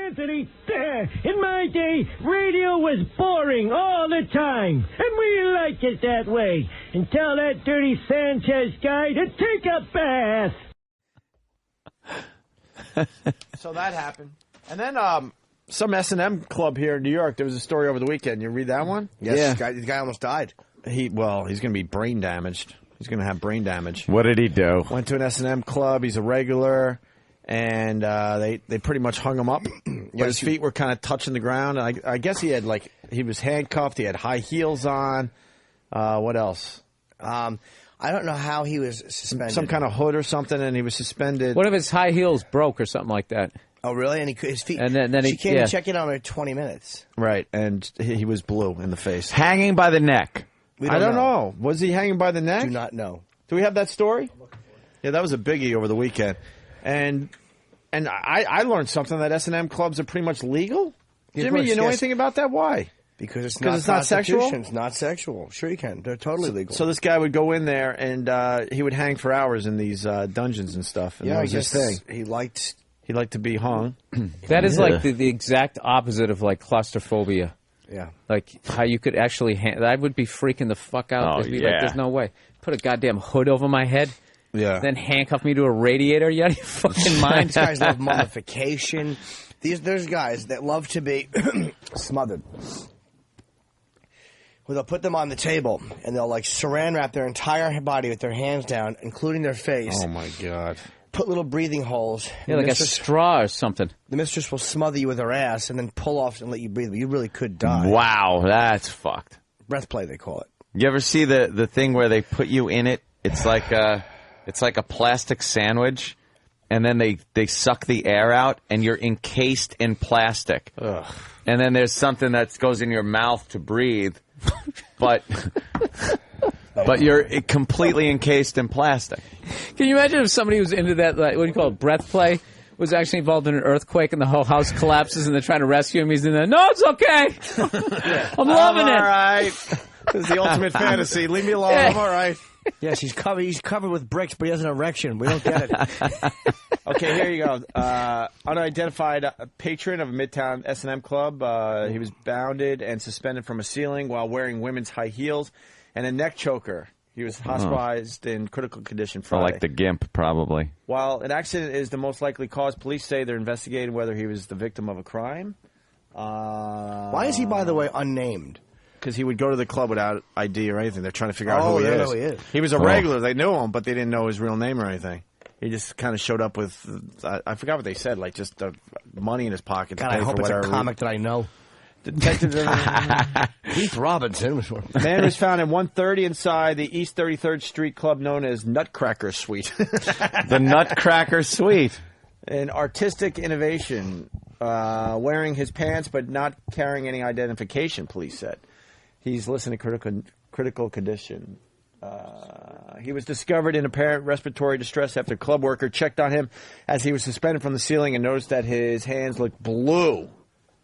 Anthony, in my day, radio was boring all the time, and we liked it that way. And tell that dirty Sanchez guy to take a bath. So that happened. And then some S&M club here in New York, there was a story over the weekend. You read that one? Yes, yeah. The guy almost died. He's going to be brain damaged. He's going to have brain damage. What did he do? Went to an S&M club. He's a regular. And they pretty much hung him up. But his feet were kind of touching the ground. And I guess he was handcuffed. He had high heels on. What else? I don't know how he was suspended. Some kind of hood or something, and he was suspended. One of his high heels broke or something like that. Oh, really? And his feet. And then she came to check in on her 20 minutes. Right, and he was blue in the face. Hanging by the neck. I don't know. Was he hanging by the neck? Do not know. Do we have that story? Yeah, that was a biggie over the weekend. And I learned something that S&M clubs are pretty much legal. Jimmy, you know anything about that? Why? Because it's not sexual? It's not sexual. Sure you can. They're totally legal. So this guy would go in there and he would hang for hours in these dungeons and stuff. And that was his thing. He liked to be hung. That is like the exact opposite of like claustrophobia. Yeah. Like how you could actually I would be freaking the fuck out. Oh, It'd be like, there's no way. Put a goddamn hood over my head. Yeah. Then handcuff me to a radiator. You out of your fucking mind? These guys love mummification. There's guys that love to be smothered. Well, they'll put them on the table, and they'll like saran wrap their entire body with their hands down, including their face. Oh, my God. Put little breathing holes. Yeah, like a straw or something. The mistress will smother you with her ass and then pull off and let you breathe. You really could die. Wow, that's fucked. Breath play, they call it. You ever see the thing where they put you in it? It's like a plastic sandwich, and then they suck the air out, and you're encased in plastic. Ugh. And then there's something that goes in your mouth to breathe, but you're completely encased in plastic. Can you imagine if somebody who's into that, like, what do you call it, breath play, was actually involved in an earthquake and the whole house collapses and they're trying to rescue him? He's in there. No, it's okay. I'm loving it. All right. This is the ultimate fantasy. Leave me alone. I'm all right. Yes, he's covered with bricks, but he has an erection. We don't get it. Okay, here you go. Unidentified patron of a Midtown S&M club. He was bounded and suspended from a ceiling while wearing women's high heels and a neck choker. He was hospitalized in critical condition Friday. Like the GIMP, probably. While an accident is the most likely cause, police say they're investigating whether he was the victim of a crime. Why is he, by the way, unnamed? Because he would go to the club without ID or anything. They're trying to figure out who he is. Who he is. He was a regular. They knew him, but they didn't know his real name or anything. He just kind of showed up with, I forgot what they said, like just money in his pocket. God, I hope it's a comic that I know. Detectives Keith Robinson. Man was found at 1:30 inside the East 33rd Street club known as Nutcracker Suite. The Nutcracker Suite. An artistic innovation, wearing his pants but not carrying any identification, police said. He's listed in critical condition. He was discovered in apparent respiratory distress after a club worker checked on him as he was suspended from the ceiling and noticed that his hands looked blue.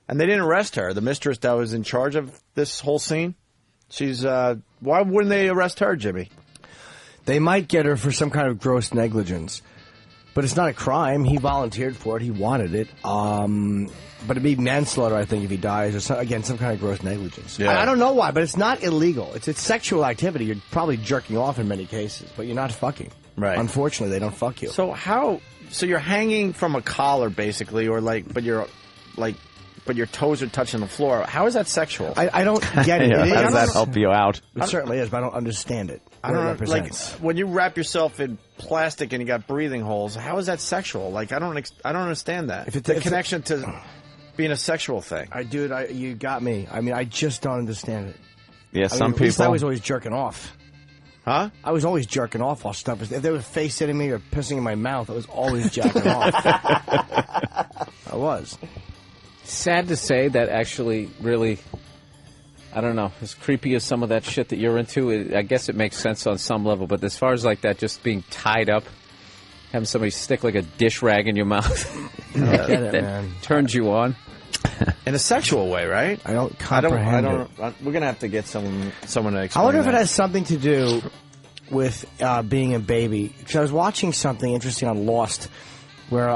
And they didn't arrest her, the mistress that was in charge of this whole scene. She's, why wouldn't they arrest her, Jimmy? They might get her for some kind of gross negligence. But it's not a crime. He volunteered for it. He wanted it. But it'd be manslaughter, I think, if he dies. Or some kind of gross negligence. Yeah. I don't know why, but it's not illegal. It's sexual activity. You're probably jerking off in many cases, but you're not fucking. Right. Unfortunately, they don't fuck you. So you're hanging from a collar, basically, or but your toes are touching the floor. How is that sexual? I don't get it. How does that help you out? It certainly is, but I don't understand it. I don't know, like when you wrap yourself in plastic and you got breathing holes. How is that sexual? Like I don't understand that. The connection to being a sexual thing. You got me. I mean, I just don't understand it. Yeah, some at least people. I was always jerking off. Huh? I was always jerking off while stuff was. If there was face hitting me or pissing in my mouth, I was always jacking off. I was. Sad to say that actually really, I don't know, as creepy as some of that shit that you're into, I guess it makes sense on some level, but as far as like that just being tied up, having somebody stick like a dish rag in your mouth that turns you on. In a sexual way, right? I don't comprehend it. We're going to have to get someone to explain I wonder if that. it has something to do with being a baby. Because I was watching something interesting on Lost where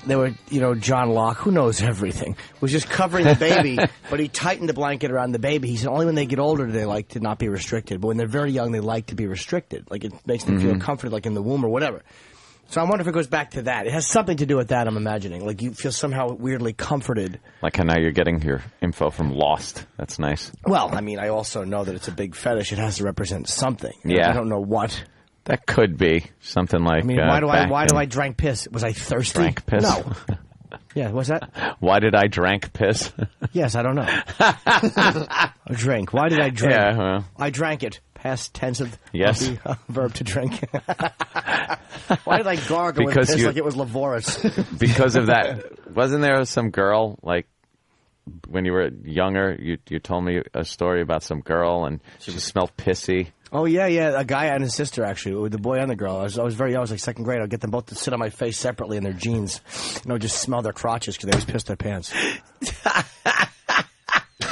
they were, John Locke, who knows everything, was just covering the baby, but he tightened the blanket around the baby. He said only when they get older do they like to not be restricted, but when they're very young they like to be restricted. Like it makes them feel comforted, like in the womb or whatever. So I wonder if it goes back to that. It has something to do with that, I'm imagining. Like you feel somehow weirdly comforted. Like how now you're getting your info from Lost. That's nice. Well, I mean, I also know that it's a big fetish. It has to represent something. Yeah. I don't know what. That could be something like. I mean, why do I drank piss? Was I thirsty? Drank piss? No. Yeah, what's that? Why did I drank piss? Yes, I don't know. A drink. Why did I drink? Yeah, well. I drank it. Past tense of Yes. the verb to drink. Why did I gargle Because with piss you- like it was Lavorus? Because of that. Wasn't there some girl, like, when you were younger, you told me a story about some girl and she smelled pissy. Oh, yeah, a guy and his sister, actually, with the boy and the girl. I was very young. I was like second grade. I'd get them both to sit on my face separately in their jeans. Just smell their crotches because they always pissed their pants.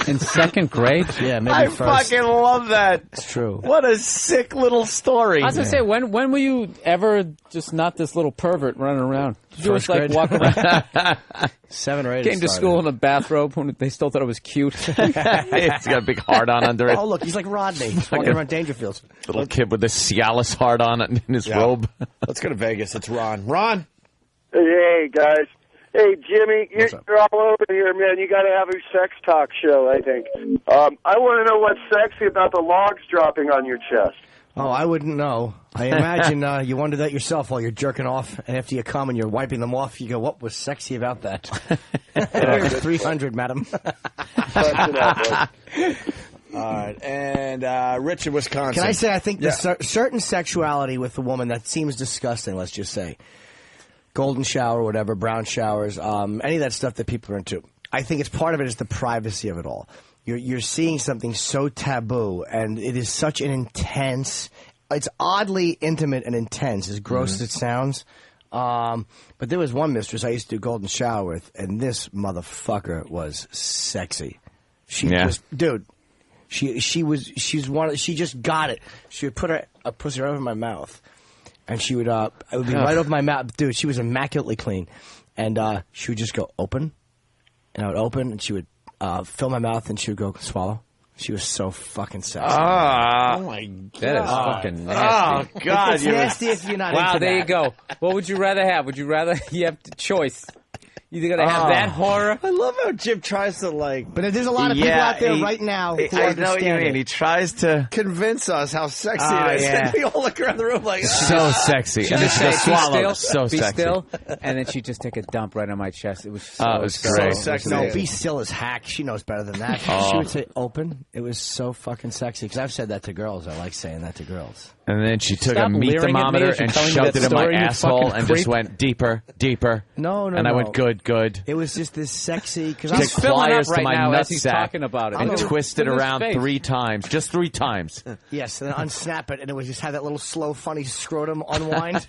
In second grade? Yeah, maybe I first. fucking love that. It's true. What a sick little story. I was going to say, when were you ever just not this little pervert running around? Did you First just like grade. walk around? 7 or 8. Came to school in a bathrobe when they still thought it was cute. He's got a big heart on under it. Oh, look, he's like Rodney. He's walking around Dangerfields. Little kid with a Cialis heart on it in his robe. Let's go to Vegas. It's Ron. Ron. Hey, guys. Hey, Jimmy, you're all over here, man. You got to have a sex talk show, I think. I want to know what's sexy about the logs dropping on your chest. Oh, I wouldn't know. I imagine you wonder that yourself while you're jerking off, and after you come and you're wiping them off, you go, what was sexy about that? 300, madam. All right. And Rich in Wisconsin. Can I say, I think the certain sexuality with the woman that seems disgusting, let's just say. Golden shower, whatever, brown showers, any of that stuff that people are into. I think it's part of it is the privacy of it all. You're seeing something so taboo, and it is such an intense. It's oddly intimate and intense, as gross as it sounds. But there was one mistress I used to do golden shower with, and this motherfucker was sexy. She was, dude. She just got it. She would put a pussy right over my mouth. And she would, it would be right over my mouth. Dude, she was immaculately clean. And she would just go, open. And I would open, and she would fill my mouth, and she would go, swallow. She was so fucking sexy. Oh, my God. That is fucking nasty. Oh, God. It's nasty if you're not Wow, into there that. you go. What would you rather have? Would you rather, you have the choice. You're going to have that horror. I love how Jim tries to, But there's a lot of people out there right now who I know what you mean. it. He tries to. convince us how sexy it is. yeah. And we all look around the room like, So sexy. And then she goes, swallow. So be sexy. still, and then she'd just take a dump right on my chest. It was so, Oh, it was great. sexy. No, be still as hack. She knows better than that. She would say open. It was so fucking sexy. Because I've said that to girls. I like saying that to girls. And then she took Stop a meat leering at me thermometer as you're and telling me shoved that it in my story, you asshole fucking and just creep. went deeper, deeper. No. And I went, good. It was just this sexy. Because He's Stick filling up pliers to right my now as he's nutsack talking about it. and Look at twist it his around face. 3 times. Just 3 times. yes, and then unsnap it, and it would just have that little slow, funny scrotum unwind.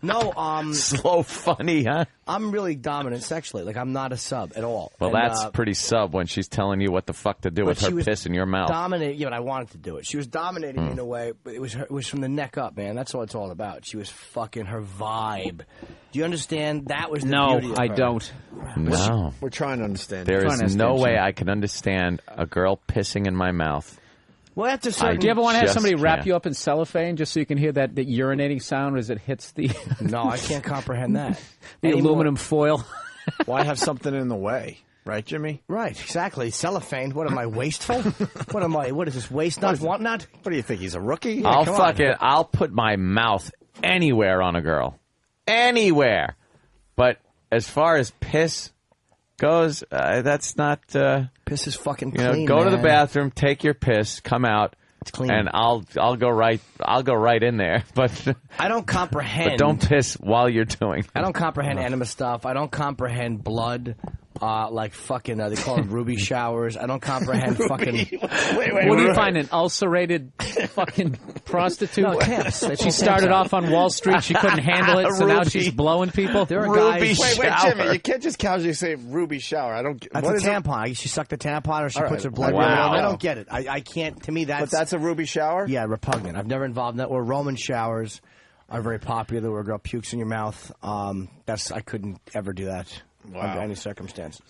No, Slow funny, huh? I'm really dominant sexually. Like I'm not a sub at all. Well, And, that's pretty sub when she's telling you what the fuck to do with she her was piss in your mouth. Dominating, yeah, but I wanted to do it. She was dominating me in a way, but it was from the neck up, man. That's what it's all about. She was fucking her vibe. Do you understand? That was the No, beauty of I her. don't. No. we're trying to understand. There Trying to is no understand, way Jim. I can understand a girl pissing in my mouth. Well, after certain, Do you ever want to have Just somebody wrap can't. you up in cellophane just so you can hear that urinating sound as it hits the No, I can't comprehend that. the Anymore. aluminum foil? Why have something in the way? Right, Jimmy? Right, exactly. Cellophane. What am I, wasteful? What am I? What is this? Waste not, want not? What do you think? He's a rookie? I'll come fuck on. it. I'll put my mouth anywhere on a girl. Anywhere. But as far as piss goes, that's not, Piss is fucking you know, clean, go to the man. bathroom, take your piss, come out. It's clean. And I'll go right in there. But I don't comprehend. don't piss while you're doing. I don't comprehend enema stuff. I don't comprehend blood. Like fucking, they call them ruby showers. I don't comprehend fucking. What do you find, an ulcerated fucking prostitute? No, camps. They She call started camps. off on Wall Street. She couldn't handle it, so now Ruby. she's blowing people. There are Ruby guys. Wait, shower. Jimmy, you can't just casually say ruby shower. I don't. That's what a is it? tampon. She sucked the tampon, or she All puts her right. blood. Wow. I don't get it. I can't. To me, But that's a ruby shower? yeah, repugnant. I've never involved in that. Or Roman showers. are very popular, where a girl pukes in your mouth. I couldn't ever do that under any circumstances.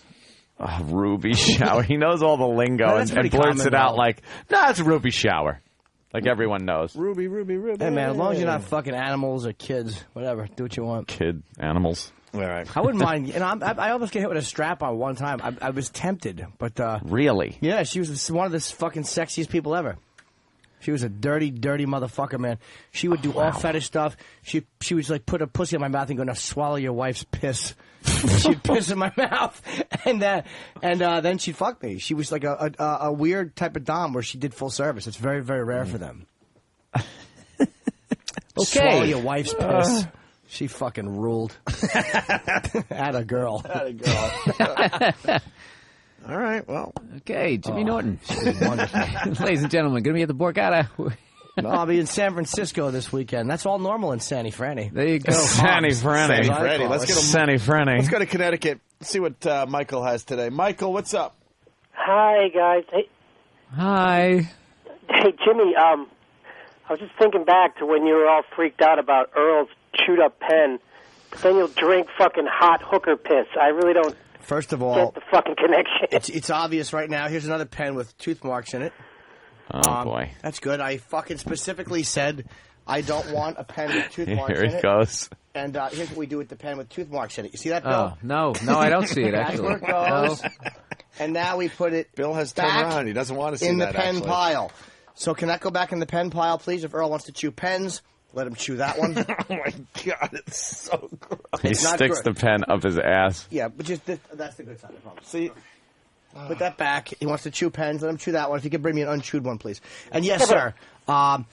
Oh, Ruby shower. He knows all the lingo No, and that's blurts pretty it common, out though. like, no, it's Ruby shower. Like everyone knows. Ruby. Hey, man, as long as you're not fucking animals or kids, whatever, do what you want. Kid animals. All right. I wouldn't mind. I almost get hit with a strap on one time. I was tempted, but Really? yeah, she was one of the fucking sexiest people ever. She was a dirty, dirty motherfucker, man. She would do all fetish stuff. She was like, put a pussy in my mouth and go, now swallow your wife's piss. She'd piss in my mouth, and then she'd fuck me. She was like a weird type of dom where she did full service. It's very, very rare for them. Swallow your wife's piss. She fucking ruled. Atta girl. All right, well. Okay, Jimmy Norton. She was wonderful. Ladies and gentlemen, going to be at the Borgata. No, I'll be in San Francisco this weekend. That's all normal in Sandy Franny. There you go. Sandy Franny. Freddy, let's get him. Sandy Franny. Let's go to Connecticut. See what Michael has today. Michael, what's up? Hi, guys. Hey, Hi. Jimmy, I was just thinking back to when you were all freaked out about Earl's chewed-up pen, but then you'll drink fucking hot hooker piss. I really don't First of all, get the fucking connection. it's obvious right now. Here's another pen with tooth marks in it. Oh, boy. That's good. I fucking specifically said I don't want a pen with tooth marks Here in it it. goes. And here's what we do with the pen with tooth marks in it. You see that, Bill? Oh, no, I don't see it, That's actually. where it goes. And now we put it Bill has turned back around. He doesn't want to see in the that, pen actually. pile. So can that go back in the pen pile, please? If Earl wants to chew pens, let him chew that one. Oh, my God. It's so gross. He It's not sticks good. the pen up his ass. Yeah, but just that's the good side. I promise. See, Put that back. He wants to chew pens. Let him chew that one. If you could bring me an unchewed one, please. And yes, sir. I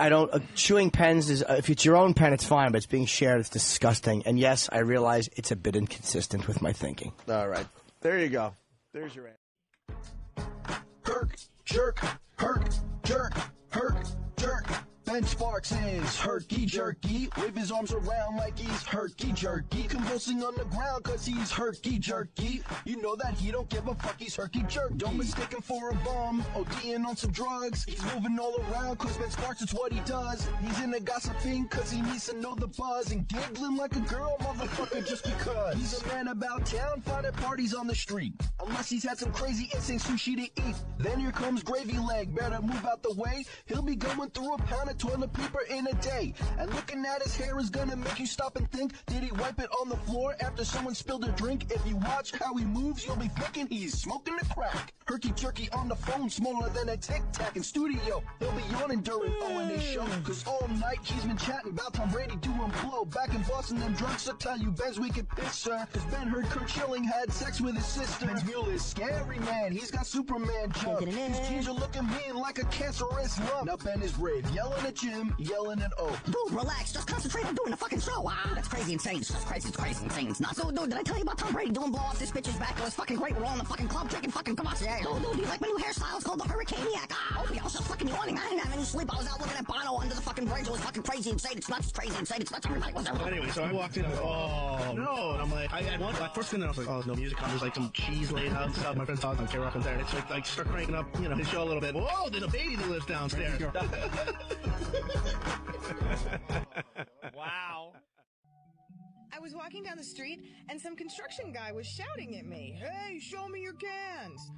don't. Chewing pens is if it's your own pen, it's fine. But it's being shared, it's disgusting. And yes, I realize it's a bit inconsistent with my thinking. all right. There you go. There's your answer. Herc, jerk, jerk. Ben Sparks is herky jerky. Wave his arms around like he's herky jerky. Convulsing on the ground cause he's herky jerky. You know that he don't give a fuck, he's herky jerky. Don't mistake him for a bum, ODing on some drugs. He's moving all around cause Ben Sparks is what he does. He's into gossiping cause he needs to know the buzz. And giggling like a girl, motherfucker, just because. He's a man about town, finding parties on the street. Unless he's had some crazy insane sushi to eat. Then here comes Gravy Leg, better move out the way. He'll be going through a pound of toilet paper in a day. And looking at his hair is gonna make you stop and think, did he wipe it on the floor after someone spilled a drink? If you watch how he moves, you'll be thinking he's smoking a crack. Herky jerky on the phone, smaller than a Tic Tac in studio. He'll be yawning during O&A show, cause all night he's been chatting about Tom Brady doing blow. Back in Boston, them drunks will tell you Ben's we can piss, sir. Cause Ben heard Kurt Schilling had sex with his sister. Ben's mule is scary, man. He's got Superman jump. His jeans are looking mean like a cancerous lump. Now Ben is red, yelling at Jim, yelling at O. Dude, relax. Just concentrate on doing the fucking show. That's crazy insane. It's just crazy. It's crazy insane. It's nuts. Dude, did I tell you about Tom Brady doing blow off this bitch's back? It was fucking great. We're all in the fucking club drinking fucking kvass. Yeah. Dude, do you like my new hairstyle? It's called the Hurricaniac. Opie, I was just fucking yawning. I didn't have any sleep. I was out looking at Bono under the fucking bridge. It was fucking crazy insane. It's nuts. It's crazy insane. It's nuts. Everybody was there. Anyway, so I walked in and I was like, oh no, and I'm like, first thing I was like, oh, no music on, there's like some cheese laid out and stuff. My friend's talking on K-Rock and there, and it's like start cranking up, his show a little bit. Whoa, there's a baby that lives downstairs. Wow. I was walking down the street, and some construction guy was shouting at me, "Hey, show me your cans!"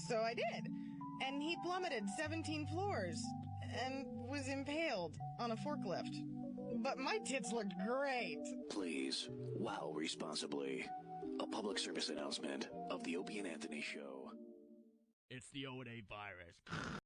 So I did, and he plummeted 17 floors and was impaled on a forklift. But my tits looked great. Please, wow responsibly. A public service announcement of the Opie and Anthony Show. It's the O&A virus.